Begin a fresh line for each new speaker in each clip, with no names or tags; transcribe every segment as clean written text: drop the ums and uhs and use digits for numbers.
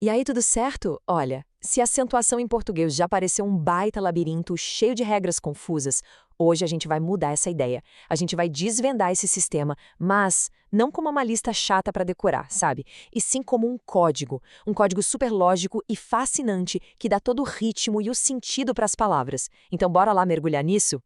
E aí, tudo certo? Olha, se a acentuação em português já pareceu um baita labirinto cheio de regras confusas, hoje a gente vai mudar essa ideia. A gente vai desvendar esse sistema, mas não como uma lista chata para decorar, sabe? E sim como um código super lógico e fascinante que dá todo o ritmo e o sentido para as palavras. Então, bora lá mergulhar nisso?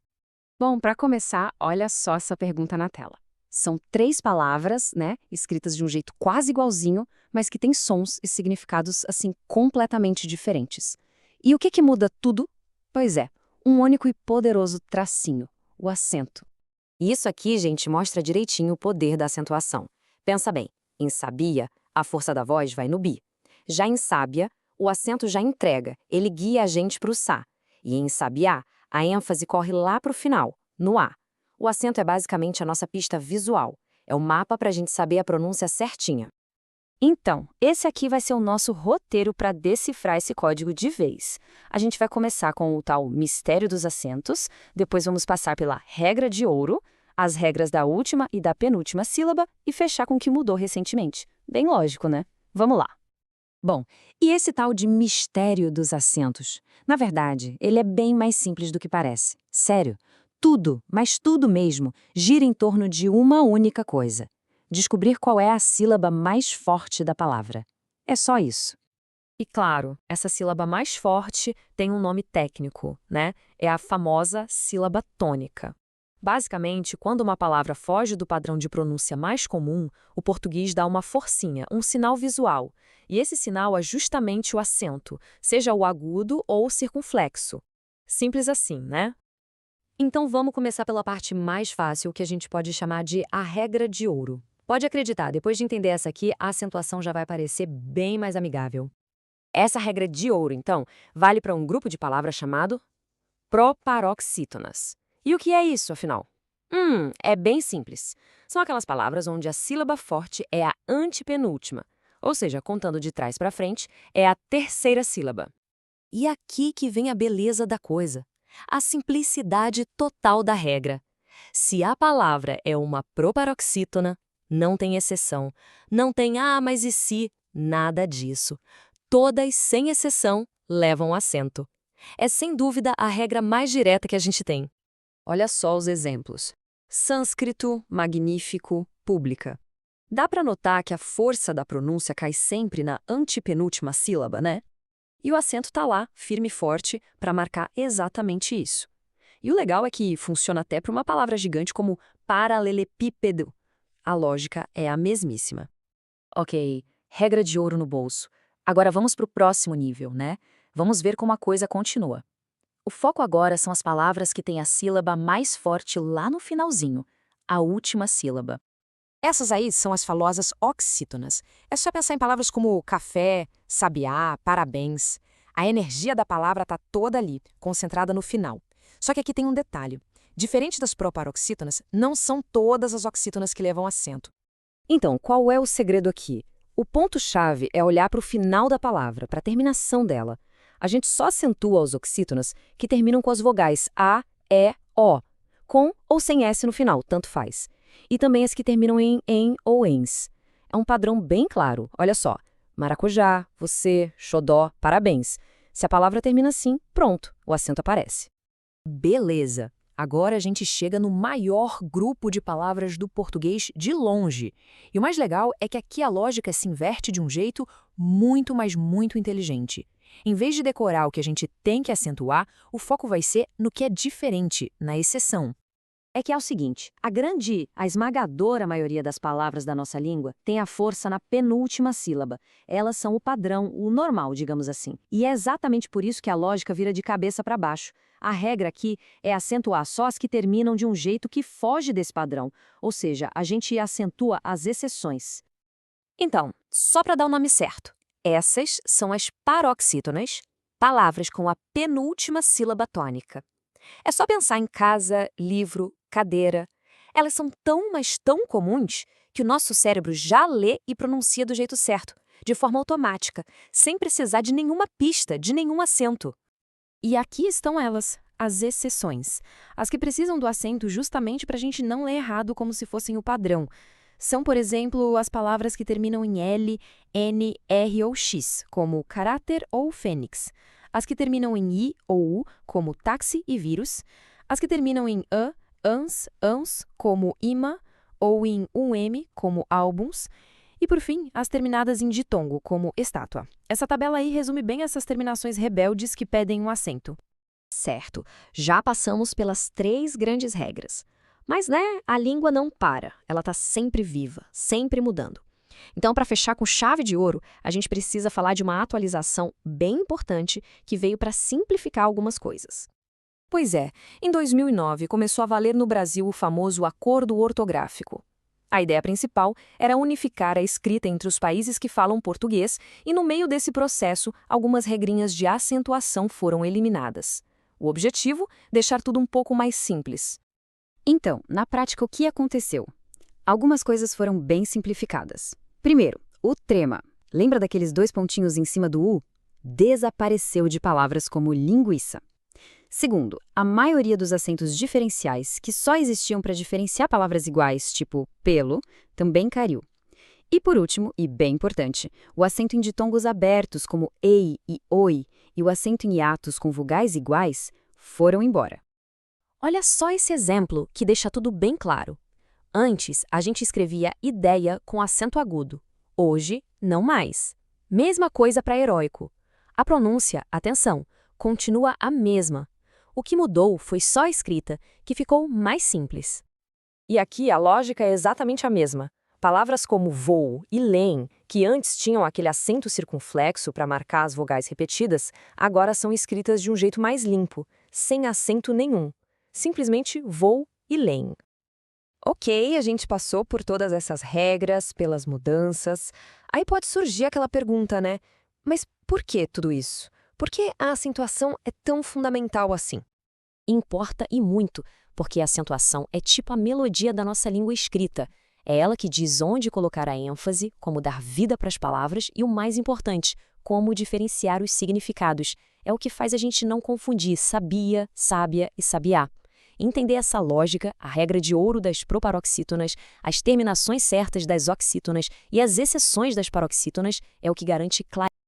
Bom, para começar, olha só essa pergunta na tela. São 3 palavras, né, escritas de um jeito quase igualzinho, mas que têm sons e significados, assim, completamente diferentes. E o que que muda tudo? Pois é, um único e poderoso tracinho, o acento.
E isso aqui, gente, mostra direitinho o poder da acentuação. Pensa bem, em sabia, a força da voz vai no bi. Já em sábia, o acento já entrega, ele guia a gente para o sa. E em sabiá, a ênfase corre lá para o final, no a. O acento é basicamente a nossa pista visual. É o mapa para a gente saber a pronúncia certinha.
Então, esse aqui vai ser o nosso roteiro para decifrar esse código de vez. A gente vai começar com o tal mistério dos acentos, depois vamos passar pela regra de ouro, as regras da última e da penúltima sílaba e fechar com o que mudou recentemente. Bem lógico, né? Vamos lá.
Bom, e esse tal de mistério dos acentos? Na verdade, ele é bem mais simples do que parece. Sério, tudo, mas tudo mesmo, gira em torno de uma única coisa: descobrir qual é a sílaba mais forte da palavra. É só isso.
E claro, essa sílaba mais forte tem um nome técnico, né? É a famosa sílaba tônica. Basicamente, quando uma palavra foge do padrão de pronúncia mais comum, o português dá uma forcinha, um sinal visual. E esse sinal é justamente o acento, seja o agudo ou o circunflexo. Simples assim, né?
Então vamos começar pela parte mais fácil, que a gente pode chamar de a regra de ouro. Pode acreditar, depois de entender essa aqui, a acentuação já vai parecer bem mais amigável. Essa regra de ouro, então, vale para um grupo de palavras chamado proparoxítonas. E o que é isso, afinal? É bem simples. São aquelas palavras onde a sílaba forte é a antepenúltima, ou seja, contando de trás para frente, é a terceira sílaba. E aqui que vem a beleza da coisa, a simplicidade total da regra. Se a palavra é uma proparoxítona, não tem exceção, não tem mas e se, nada disso. Todas, sem exceção, levam acento. É sem dúvida a regra mais direta que a gente tem.
Olha só os exemplos. Sânscrito, magnífico, pública. Dá para notar que a força da pronúncia cai sempre na antepenúltima sílaba, né? E o acento tá lá, firme e forte, para marcar exatamente isso. E o legal é que funciona até para uma palavra gigante como paralelepípedo. A lógica é a mesmíssima.
Ok, regra de ouro no bolso. Agora vamos para o próximo nível, né? Vamos ver como a coisa continua. O foco agora são as palavras que têm a sílaba mais forte lá no finalzinho, a última sílaba.
Essas aí são as famosas oxítonas. É só pensar em palavras como café, sabiá, parabéns. A energia da palavra está toda ali, concentrada no final. Só que aqui tem um detalhe. Diferente das proparoxítonas, não são todas as oxítonas que levam acento.
Então, qual é o segredo aqui? O ponto-chave é olhar para o final da palavra, para a terminação dela. A gente só acentua os oxítonas que terminam com as vogais A, E, O, com ou sem S no final, tanto faz. E também as que terminam em ou ens. É um padrão bem claro. Olha só: maracujá, você, xodó, parabéns. Se a palavra termina assim, pronto, o acento aparece.
Beleza! Agora a gente chega no maior grupo de palavras do português de longe. E o mais legal é que aqui a lógica se inverte de um jeito muito, mas muito inteligente. Em vez de decorar o que a gente tem que acentuar, o foco vai ser no que é diferente, na exceção.
É que é o seguinte, a esmagadora maioria das palavras da nossa língua tem a força na penúltima sílaba. Elas são o padrão, o normal, digamos assim. E é exatamente por isso que a lógica vira de cabeça para baixo. A regra aqui é acentuar só as que terminam de um jeito que foge desse padrão, ou seja, a gente acentua as exceções.
Então, só para dar o nome certo, essas são as paroxítonas, palavras com a penúltima sílaba tônica. É só pensar em casa, livro, cadeira. Elas são tão, mas tão comuns que o nosso cérebro já lê e pronuncia do jeito certo, de forma automática, sem precisar de nenhuma pista, de nenhum acento.
E aqui estão elas, as exceções. As que precisam do acento justamente para a gente não ler errado como se fossem o padrão. são, por exemplo, as palavras que terminam em L, N, R ou X, como caráter ou fênix. As que terminam em I ou U, como táxi e vírus. As que terminam em A, ans, ans, como imã, ou em M, como álbuns. E, por fim, as terminadas em ditongo, como estátua. Essa tabela aí resume bem essas terminações rebeldes que pedem um acento.
Certo, já passamos pelas 3 grandes regras. Mas, né, a língua não para, ela está sempre viva, sempre mudando. Então, para fechar com chave de ouro, a gente precisa falar de uma atualização bem importante que veio para simplificar algumas coisas.
Pois é, em 2009 começou a valer no Brasil o famoso Acordo Ortográfico. A ideia principal era unificar a escrita entre os países que falam português e, no meio desse processo, algumas regrinhas de acentuação foram eliminadas. O objetivo? Deixar tudo um pouco mais simples.
Então, na prática, o que aconteceu? Algumas coisas foram bem simplificadas. Primeiro, o trema. Lembra daqueles 2 pontinhos em cima do U? Desapareceu de palavras como linguiça. Segundo, a maioria dos acentos diferenciais, que só existiam para diferenciar palavras iguais, tipo pelo, também caiu. E por último, e bem importante, o acento em ditongos abertos, como ei e oi, e o acento em hiatos com vogais iguais, foram embora.
Olha só esse exemplo que deixa tudo bem claro. Antes, a gente escrevia ideia com acento agudo. Hoje, não mais. Mesma coisa para heróico. A pronúncia, atenção, continua a mesma. O que mudou foi só a escrita, que ficou mais simples.
E aqui a lógica é exatamente a mesma. Palavras como voo e lem, que antes tinham aquele acento circunflexo para marcar as vogais repetidas, agora são escritas de um jeito mais limpo, sem acento nenhum. Simplesmente vou e lem. Ok, a gente passou por todas essas regras, pelas mudanças. Aí pode surgir aquela pergunta, né? Mas por que tudo isso? Por que a acentuação é tão fundamental assim?
Importa e muito, porque a acentuação é tipo a melodia da nossa língua escrita. É ela que diz onde colocar a ênfase, como dar vida para as palavras e, o mais importante, como diferenciar os significados. É o que faz a gente não confundir sabia, sábia e sabiá. Entender essa lógica, a regra de ouro das proparoxítonas, as terminações certas das oxítonas e as exceções das paroxítonas é o que garante clareza.